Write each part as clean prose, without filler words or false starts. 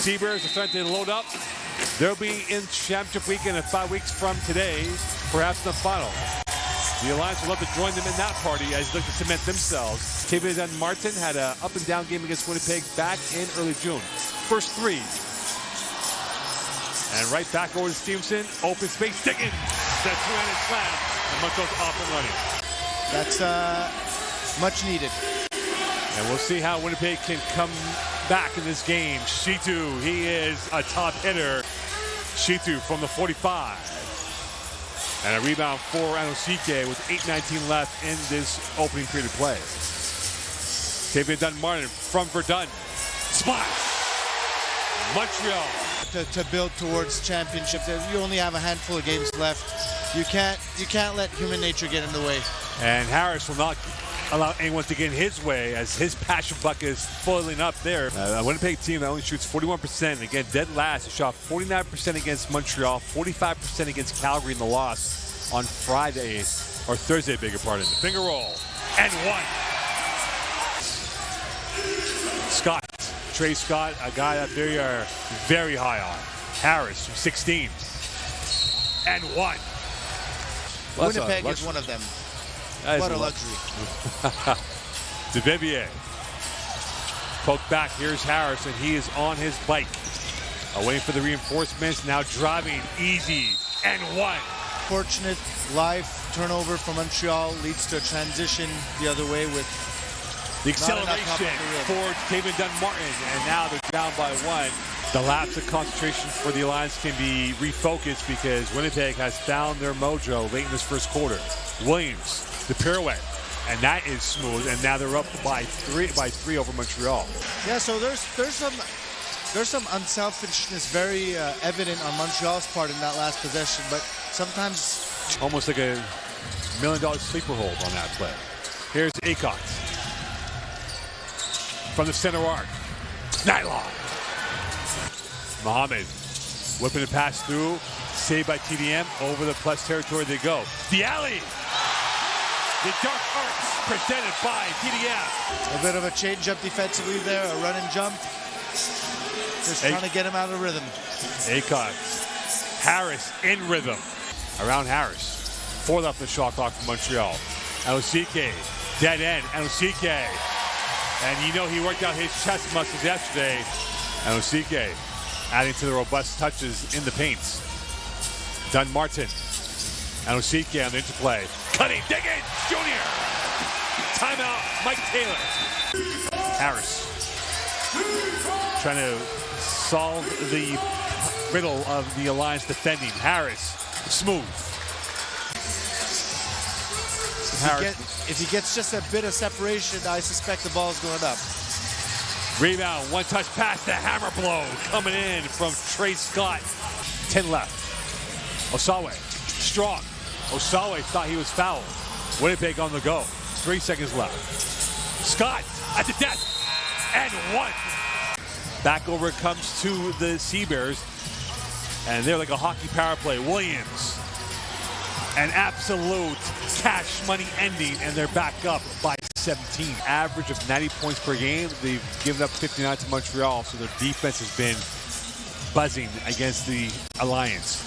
Seab Bears are starting to load up. They'll be in championship weekend in 5 weeks from today, perhaps in the final. The Alliance would love to join them in that party as they look to cement themselves. Tavian Dunn-Martin had an up-and-down game against Winnipeg back in early June. First three. And right back over to Stevenson. Open space, Diggins. That two-handed slam. And Montreal's off and running. That's much needed. And we'll see how Winnipeg can come back in this game. Shitu, he is a top hitter. Shitu from the 45. And a rebound for Anosike with 8:19 left in this opening period of play. Tavian Dunn-Martin from Verdun. Splash! Montreal. To build towards championship, you only have a handful of games left. You can't let human nature get in the way. And Harris will not allow anyone to get in his way as his passion bucket is foiling up there. A Winnipeg team that only shoots 41%. Again, dead last. It shot 49% against Montreal, 45% against Calgary in the loss on Friday, or Thursday, beg your pardon. Finger roll, and one. Scott, Trey Scott, a guy that they are very high on. Harris from 16, and one. Well, Winnipeg is one of them. What a luxury. DeVivier. Poke back. Here's Harris, and he is on his bike. Waiting for the reinforcements. Now driving easy. And one. Fortunate live turnover from Montreal leads to a transition the other way with the acceleration for Tavian Dunn-Martin. And now they're down by one. The lapse of concentration for the Alliance can be refocused because Winnipeg has found their mojo late in this first quarter. Williams. The pirouette, and that is smooth, and now they're up by three over Montreal. Yeah, so there's some unselfishness very evident on Montreal's part in that last possession, but sometimes almost like a $1 million sleeper hold on that play. Here's Aycock from the center arc. Nylon. Mohammed whipping the pass through, saved by TDM. Over the plus territory they go. The alley. The dark arts presented by TDF. A bit of a change-up defensively there, a run and jump. Just trying to get him out of rhythm. Aycock. Harris in rhythm. Around Harris. 4 left the shot clock for Montreal. Anosike, dead end. Anosike. And you know he worked out his chest muscles yesterday. Anosike adding to the robust touches in the paints. Dunn-Martin. Anosike on the interplay. Cutting, Diggins, Jr. Timeout, Mike Taylor. Harris trying to solve the riddle of the Alliance defending. Harris, smooth. If he gets just a bit of separation, I suspect the ball's going up. Rebound, one-touch pass, the hammer blow coming in from Trey Scott. 10 left. Osawe, strong. Osawe thought he was fouled. Winnipeg on the go. 3 seconds left. Scott at the desk. And one. Back over it comes to the Seab Bears. And they're like a hockey power play. Williams. An absolute cash money ending. And they're back up by 17. Average of 90 points per game. They've given up 59 to Montreal. So their defense has been buzzing against the Alliance.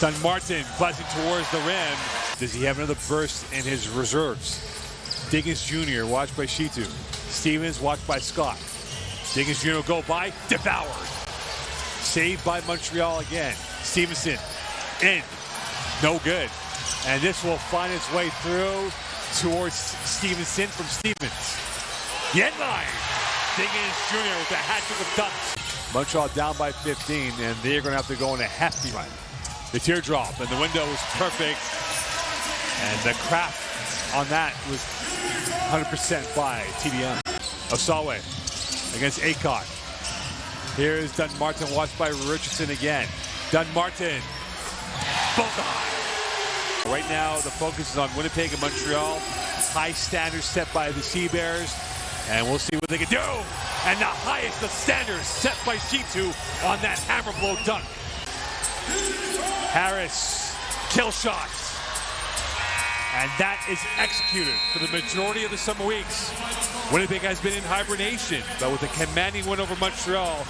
Dunn-Martin buzzing towards the rim. Does he have another burst in his reserves? Diggins Jr. watched by Shitu. Stevens watched by Scott. Diggins Jr. will go by. Devoured. Saved by Montreal again. Stevenson in. No good. And this will find its way through towards Stevenson from Stevens. The end line. Diggins Jr. with a hat trick of dunks. Montreal down by 15, and they're going to have to go on a hefty run. The teardrop, and the window was perfect. And the craft on that was 100% by TDM. Osawe against Aycock. Here's Dunn-Martin, watched by Richardson again. Dunn-Martin, both high. Right now, the focus is on Winnipeg and Montreal. High standards set by the Seab Bears. And we'll see what they can do. And the highest of standards set by Shitu on that hammer blow dunk. Harris, kill shots. And that is executed for the majority of the summer weeks. Winnipeg has been in hibernation, but with a commanding win over Montreal,